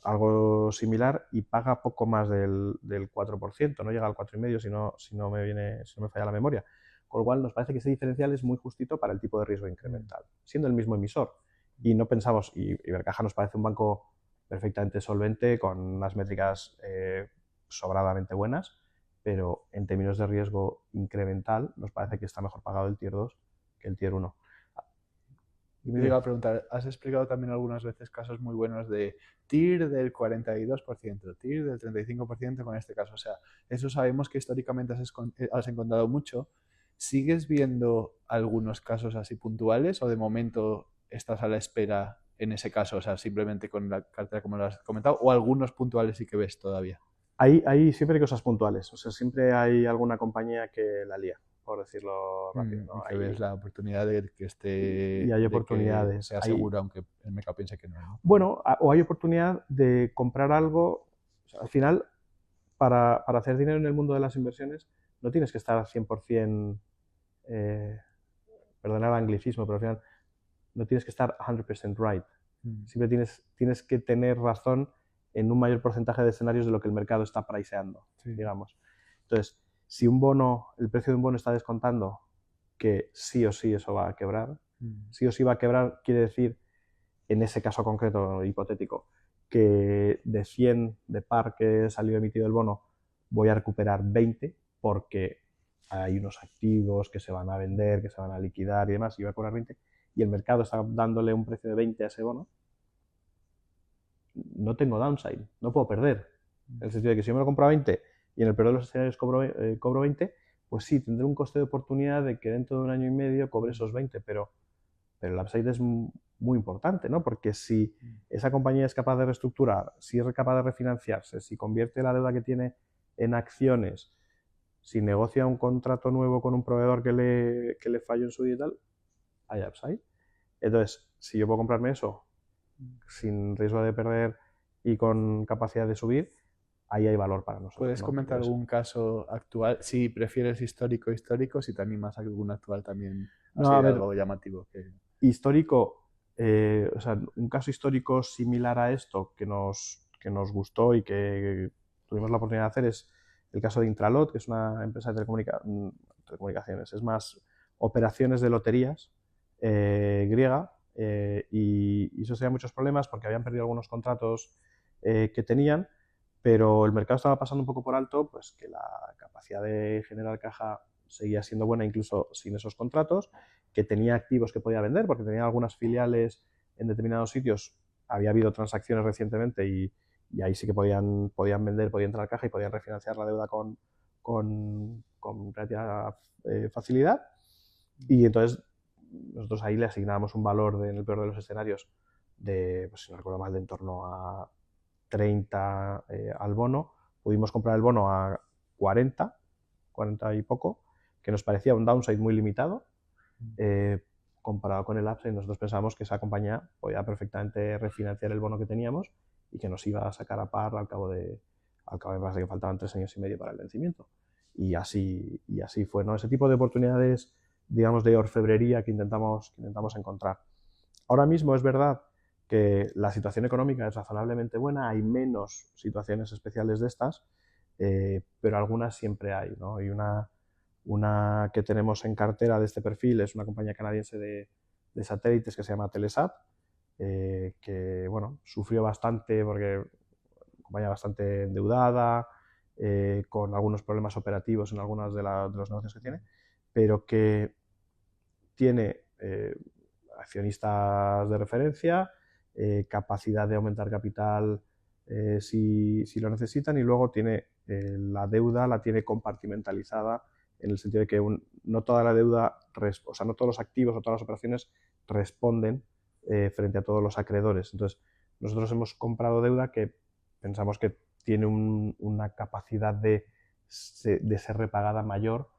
algo similar, y paga poco más del 4%, no llega al 4,5% si no me falla la memoria. Con lo cual nos parece que ese diferencial es muy justito para el tipo de riesgo incremental, siendo el mismo emisor. Y no pensamos, y Ibercaja nos parece un banco perfectamente solvente, con unas métricas sobradamente buenas, pero en términos de riesgo incremental nos parece que está mejor pagado el Tier 2 que el Tier 1. Te iba a preguntar, has explicado también algunas veces casos muy buenos de TIR del 42%, TIR del 35% con este caso. O sea, eso sabemos que históricamente has encontrado mucho. ¿Sigues viendo algunos casos así puntuales o de momento estás a la espera en ese caso? O sea, simplemente con la cartera como lo has comentado, o algunos puntuales sí que ves todavía. Siempre hay cosas puntuales, o sea, siempre hay alguna compañía que la lía, por decirlo rápido, ¿no? Y que ves la oportunidad de que Y hay de que oportunidades. sea seguro, aunque el mercado piense que no, ¿no? Bueno, o hay oportunidad de comprar algo. O sea, al final, para hacer dinero en el mundo de las inversiones, no tienes que estar al 100%, perdonad el anglicismo, pero al final no tienes que estar 100% right. Siempre tienes que tener razón en un mayor porcentaje de escenarios de lo que el mercado está priceando, digamos. Entonces, si el precio de un bono está descontando que sí o sí eso va a quebrar, sí o sí va a quebrar quiere decir, en ese caso concreto hipotético, que de 100 de par que salió emitido el bono, voy a recuperar 20 porque hay unos activos que se van a vender, que se van a liquidar y demás, y voy a cobrar 20, y el mercado está dándole un precio de 20 a ese bono, no tengo downside, no puedo perder. En el sentido de que si yo me lo compro a 20 y en el peor de los escenarios cobro 20, pues sí, tendré un coste de oportunidad de que dentro de un año y medio cobre esos 20, pero el upside es muy importante, ¿no? Porque si esa compañía es capaz de reestructurar, si es capaz de refinanciarse, si convierte la deuda que tiene en acciones, si negocia un contrato nuevo con un proveedor que le falló en su día y tal, hay upside. Entonces, si yo puedo comprarme eso sin riesgo de perder y con capacidad de subir, ahí hay valor para nosotros. ¿Puedes comentar algún caso actual? Si prefieres histórico, si te animas a algún actual también, así No, a ver, algo llamativo. histórico, o sea, un caso histórico similar a esto que nos gustó y que tuvimos la oportunidad de hacer es el caso de Intralot, que es una empresa de telecomunicaciones, es más operaciones de loterías griega, y eso tenía muchos problemas porque habían perdido algunos contratos que tenían, pero el mercado estaba pasando un poco por alto, pues que la capacidad de generar caja seguía siendo buena incluso sin esos contratos, que tenía activos que podía vender porque tenía algunas filiales en determinados sitios, había habido transacciones recientemente y ahí sí que podían vender, podían entrar a caja y podían refinanciar la deuda con relativa facilidad, y entonces nosotros ahí le asignábamos un valor en el peor de los escenarios de, pues si no recuerdo mal, de en torno a 30 al bono. Pudimos comprar el bono a 40 y poco, que nos parecía un downside muy limitado comparado con el upside. Nosotros pensábamos que esa compañía podía perfectamente refinanciar el bono que teníamos y que nos iba a sacar a par al cabo de que faltaban 3 años y medio para el vencimiento. Y así fue, ¿no? Ese tipo de oportunidades, digamos, de orfebrería que intentamos encontrar. Ahora mismo es verdad que la situación económica es razonablemente buena, hay menos situaciones especiales de estas, pero algunas siempre hay, ¿no? Y una que tenemos en cartera de este perfil es una compañía canadiense de satélites que se llama Telesat, que bueno, sufrió bastante porque compañía bastante endeudada, con algunos problemas operativos en algunos de los negocios que tiene, pero que tiene accionistas de referencia, capacidad de aumentar capital si lo necesitan, y luego tiene la deuda, la tiene compartimentalizada en el sentido de que no toda la deuda, o sea, no todos los activos o todas las operaciones responden frente a todos los acreedores. Entonces, nosotros hemos comprado deuda que pensamos que tiene una capacidad de ser repagada mayor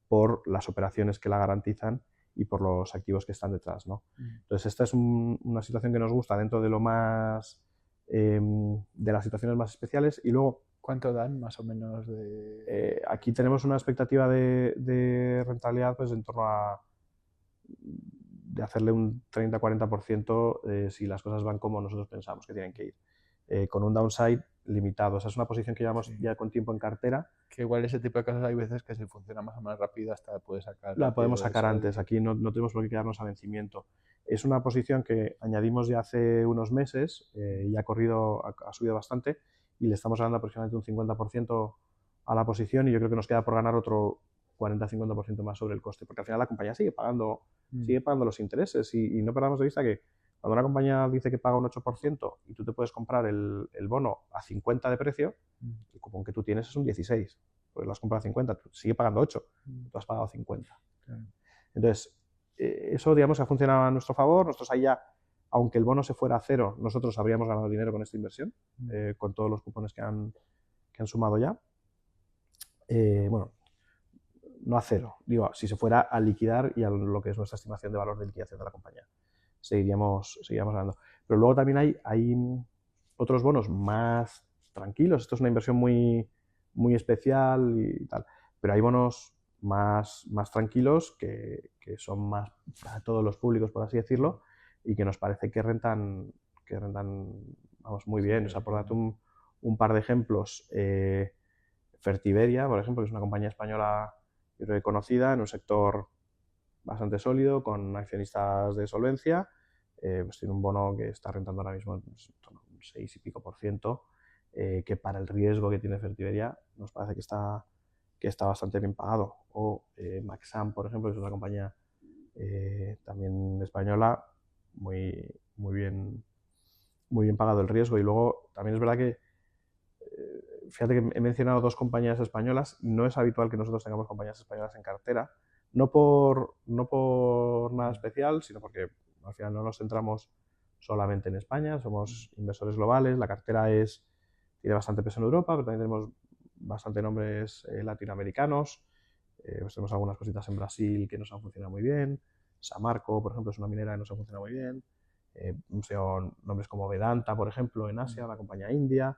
por las operaciones que la garantizan y por los activos que están detrás, ¿no? Entonces, esta es una situación que nos gusta dentro de lo más de las situaciones más especiales. Y luego, ¿cuánto dan más o menos de...? Aquí tenemos una expectativa de rentabilidad pues en torno a de hacerle un 30-40% si las cosas van como nosotros pensamos que tienen que ir, con un downside limitado. O sea, es una posición que llevamos ya con tiempo en cartera. Que igual ese tipo de cosas hay veces que si funciona más o menos rápido hasta puedes sacar. La podemos sacar antes, aquí no tenemos por qué quedarnos a vencimiento. Es una posición que añadimos ya hace unos meses y ha subido bastante y le estamos ganando aproximadamente un 50% a la posición y yo creo que nos queda por ganar otro 40-50% más sobre el coste, porque al final la compañía sigue pagando los intereses y no perdamos de vista que cuando una compañía dice que paga un 8% y tú te puedes comprar el bono a 50 de precio, el cupón que tú tienes es un 16, pues lo has comprado a 50, tú sigue pagando 8, tú has pagado 50. Entonces, eso digamos que ha funcionado a nuestro favor. Nosotros ahí ya, aunque el bono se fuera a cero, nosotros habríamos ganado dinero con esta inversión, con todos los cupones que han sumado ya. Bueno, no a cero, digo, si se fuera a liquidar y a lo que es nuestra estimación de valor de liquidación de la compañía, seguiríamos ganando. Pero luego también hay otros bonos más tranquilos. Esto es una inversión muy, muy especial y tal, pero hay bonos más tranquilos que son más para todos los públicos, por así decirlo, y que nos parece que rentan vamos, muy bien. O sea, por darte un par de ejemplos, Fertiberia, por ejemplo, que es una compañía española reconocida en un sector bastante sólido, con accionistas de solvencia, pues tiene un bono que está rentando ahora mismo un 6 y pico %, que para el riesgo que tiene Fertiberia nos parece que está bastante bien pagado. O Maxam, por ejemplo, que es una compañía también española, muy bien pagado el riesgo. Y luego también es verdad que fíjate que he mencionado dos compañías españolas y no es habitual que nosotros tengamos compañías españolas en cartera, no por nada especial, sino porque al final no nos centramos solamente en España, somos inversores globales, la cartera tiene bastante peso en Europa, pero también tenemos bastante nombres latinoamericanos, pues tenemos algunas cositas en Brasil que nos han funcionado muy bien, Samarco, por ejemplo, es una minera que nos ha funcionado muy bien, hemos tenido nombres como Vedanta, por ejemplo, en Asia, una compañía india.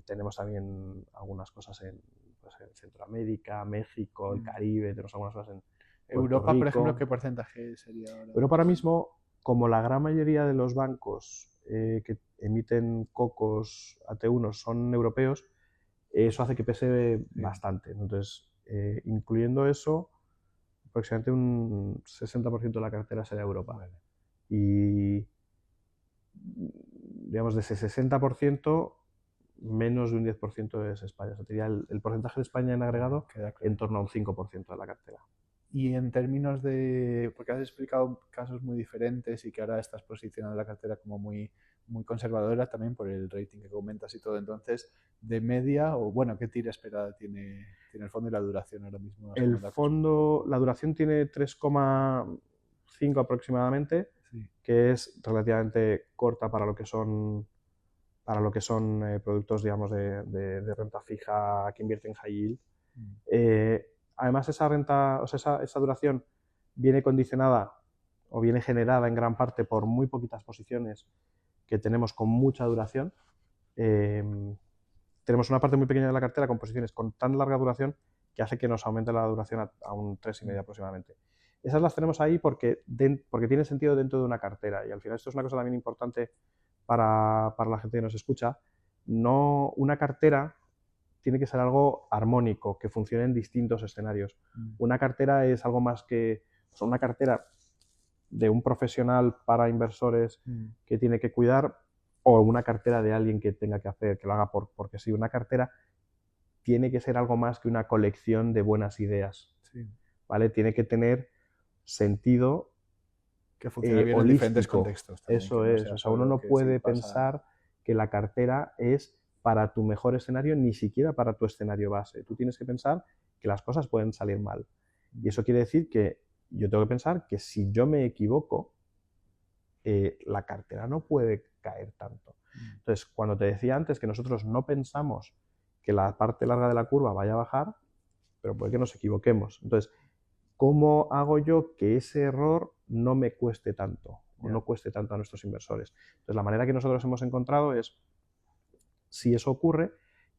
Tenemos también algunas cosas en Centroamérica, México, el Caribe, tenemos algunas cosas en Europa, Rico. por ejemplo, ¿qué porcentaje sería ahora? Europa ahora mismo, como la gran mayoría de los bancos que emiten cocos AT1 son europeos, eso hace que pese bastante. Entonces, incluyendo eso, aproximadamente un 60% de la cartera será Europa. Vale. Y digamos, de ese 60%, menos de un 10% es España. O sea, sería el porcentaje de España en agregado en torno a un 5% de la cartera. Y en términos de, porque has explicado casos muy diferentes y que ahora estás posicionando la cartera como muy, muy conservadora también por el rating que comentas y todo, entonces, de media, o bueno, ¿qué tira esperada tiene el fondo y la duración ahora mismo? El fondo, la duración tiene 3,5 aproximadamente, que es relativamente corta para lo que son productos, digamos, de renta fija que invierten en high yield. Además, esa renta, o sea, esa duración viene condicionada o viene generada en gran parte por muy poquitas posiciones que tenemos con mucha duración. Tenemos una parte muy pequeña de la cartera con posiciones con tan larga duración que hace que nos aumente la duración a un 3,5 aproximadamente. Esas las tenemos ahí porque tiene sentido dentro de una cartera, y al final esto es una cosa también importante para la gente que nos escucha. No, una cartera tiene que ser algo armónico, que funcione en distintos escenarios. Una cartera es algo más que... O sea, una cartera de un profesional para inversores que tiene que cuidar, o una cartera de alguien que tenga que hacer, que lo haga porque sí. Una cartera tiene que ser algo más que una colección de buenas ideas. ¿Vale? Tiene que tener sentido que funcione bien holístico. En diferentes contextos. También, eso es. O sea, uno no puede pensar que la cartera es para tu mejor escenario, ni siquiera para tu escenario base. Tú tienes que pensar que las cosas pueden salir mal. Y eso quiere decir que yo tengo que pensar que si yo me equivoco, la cartera no puede caer tanto. Entonces, cuando te decía antes que nosotros no pensamos que la parte larga de la curva vaya a bajar, pero puede que nos equivoquemos. Entonces, ¿cómo hago yo que ese error no me cueste tanto o no cueste tanto a nuestros inversores? Entonces, la manera que nosotros hemos encontrado es, si eso ocurre,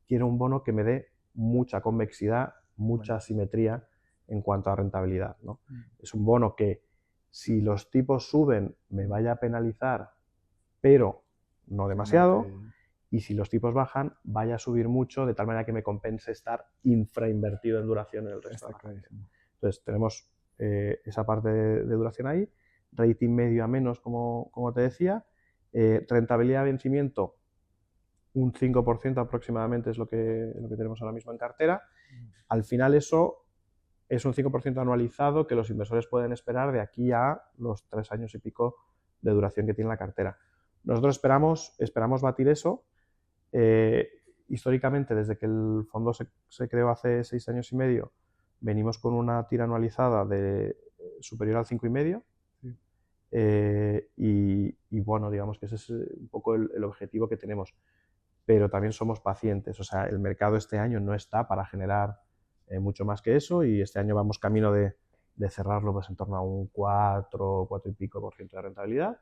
quiero un bono que me dé mucha convexidad, mucha simetría en cuanto a rentabilidad, ¿no? Es un bono que, si los tipos suben, me vaya a penalizar, pero no demasiado, y si los tipos bajan, vaya a subir mucho, de tal manera que me compense estar infrainvertido en duración en el resto de la cartera. Entonces, tenemos esa parte de duración ahí, rating medio a menos, como te decía, rentabilidad de vencimiento, un 5% aproximadamente es lo que tenemos ahora mismo en cartera. Al final eso es un 5% anualizado que los inversores pueden esperar de aquí a los 3 años y pico de duración que tiene la cartera. Nosotros esperamos batir eso. Históricamente, desde que el fondo se creó hace 6 años y medio, venimos con una tira anualizada de superior al 5,5. Y bueno, digamos que ese es un poco el objetivo que tenemos. Pero también somos pacientes, o sea, el mercado este año no está para generar mucho más que eso, y este año vamos camino de cerrarlo pues en torno a un 4 y pico por ciento de rentabilidad,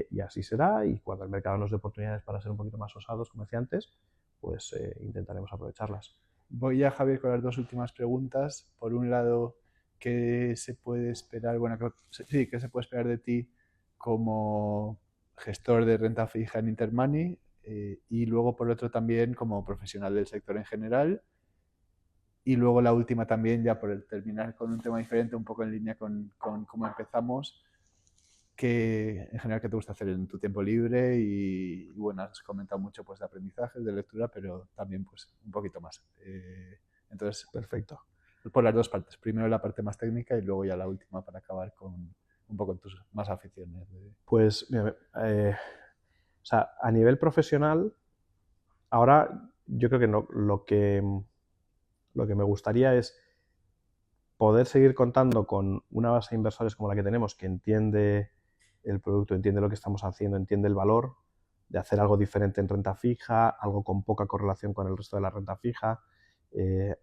y así será, y cuando el mercado nos dé oportunidades para ser un poquito más osados, como decía antes, pues intentaremos aprovecharlas. Voy a, Javier, con las 2 últimas preguntas. Por un lado, ¿qué se puede esperar? Bueno, sí, ¿qué se puede esperar de ti como gestor de renta fija en Intermoney? Y luego, por otro, también como profesional del sector en general. Y luego la última también, ya por terminar con un tema diferente, un poco en línea con cómo empezamos, que en general, ¿qué te gusta hacer en tu tiempo libre? Y bueno, has comentado mucho pues de aprendizajes, de lectura, pero también pues un poquito más. Entonces, perfecto. Por las 2 partes. Primero la parte más técnica y luego ya la última para acabar con un poco tus más aficiones. Pues, mira, o sea, a nivel profesional, ahora yo creo que no, lo que me gustaría es poder seguir contando con una base de inversores como la que tenemos, que entiende el producto, entiende lo que estamos haciendo, entiende el valor de hacer algo diferente en renta fija, algo con poca correlación con el resto de la renta fija,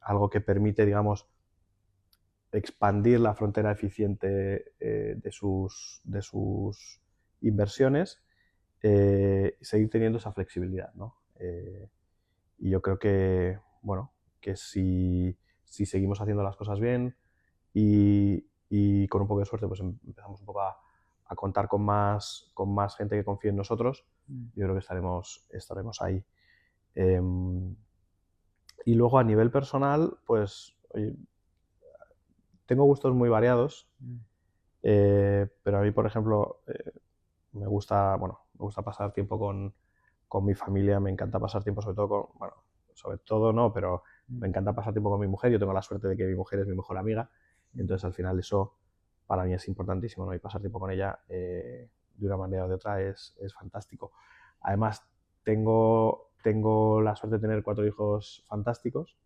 algo que permite, digamos, expandir la frontera eficiente de sus inversiones, y seguir teniendo esa flexibilidad, ¿no? Y yo creo que, bueno, que si seguimos haciendo las cosas bien y con un poco de suerte pues empezamos un poco a contar con más gente que confíe en nosotros, yo creo que estaremos ahí. Y luego, a nivel personal, pues oye, tengo gustos muy variados, pero a mí, por ejemplo, me gusta pasar tiempo con mi familia, me encanta pasar tiempo sobre todo no, pero me encanta pasar tiempo con mi mujer. Yo tengo la suerte de que mi mujer es mi mejor amiga, entonces al final eso para mí es importantísimo, ¿no? Y pasar tiempo con ella de una manera o de otra es fantástico. Además, tengo la suerte de tener 4 hijos fantásticos,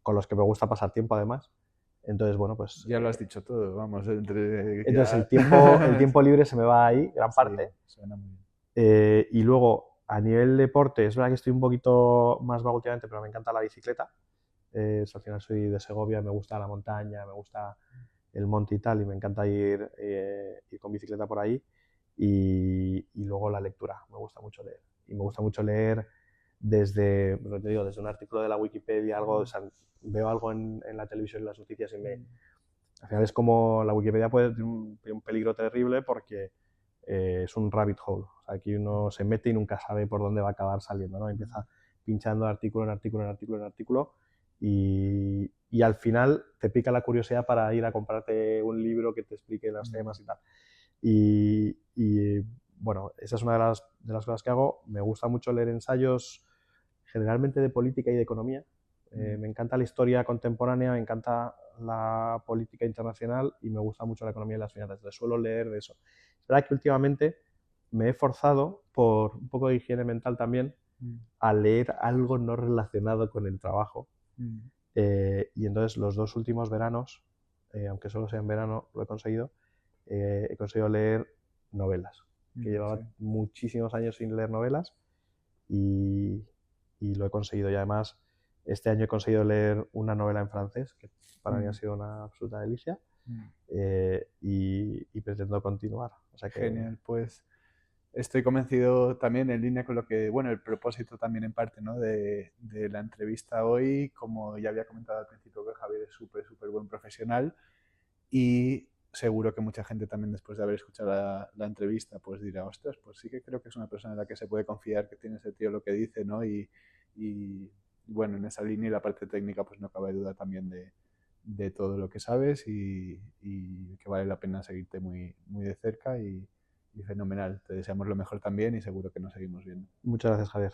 con los que me gusta pasar tiempo además. Entonces, bueno, pues... Ya lo has dicho todo, vamos. Entonces el tiempo libre se me va ahí, gran parte. Suena muy bien. Y luego, a nivel deporte, es verdad que estoy un poquito más vago últimamente, pero me encanta la bicicleta. Al final soy de Segovia, me gusta la montaña, me gusta el monte y tal, y me encanta ir con bicicleta por ahí. Y luego la lectura, me gusta mucho leer. Y me gusta mucho leer desde un artículo de la Wikipedia, algo, o sea, veo algo en la televisión, en las noticias, y al final es como la Wikipedia puede tener un peligro terrible porque es un rabbit hole. O sea, aquí uno se mete y nunca sabe por dónde va a acabar saliendo, ¿no? Empieza pinchando artículo en artículo en artículo en artículo, y al final te pica la curiosidad para ir a comprarte un libro que te explique los temas y tal. Y bueno, esa es una de las cosas que hago. Me gusta mucho leer ensayos, generalmente de política y de economía. Me encanta la historia contemporánea, me encanta la política internacional y me gusta mucho la economía y las finanzas. Entonces suelo leer de eso. Es verdad que últimamente me he forzado, por un poco de higiene mental también, a leer algo no relacionado con el trabajo. Y entonces los 2 últimos veranos, aunque solo sea en verano, lo he conseguido leer novelas. Que llevaba muchísimos años sin leer novelas, y lo he conseguido. Y además Este año he conseguido leer una novela en francés, que para mí ha Mm. sido una absoluta delicia, Mm. y pretendo continuar. O sea que Genial, pues estoy convencido también en línea con lo que, bueno, el propósito también en parte, ¿no? de la entrevista hoy, como ya había comentado al principio, que Javier es súper, súper buen profesional y seguro que mucha gente también después de haber escuchado la entrevista pues dirá, ostras, pues sí que creo que es una persona en la que se puede confiar, que tiene sentido lo que dice, ¿no? Y bueno, en esa línea y la parte técnica pues no cabe duda también de todo lo que sabes y que vale la pena seguirte muy, muy de cerca y fenomenal. Te deseamos lo mejor también y seguro que nos seguimos viendo. muchas gracias, Javier.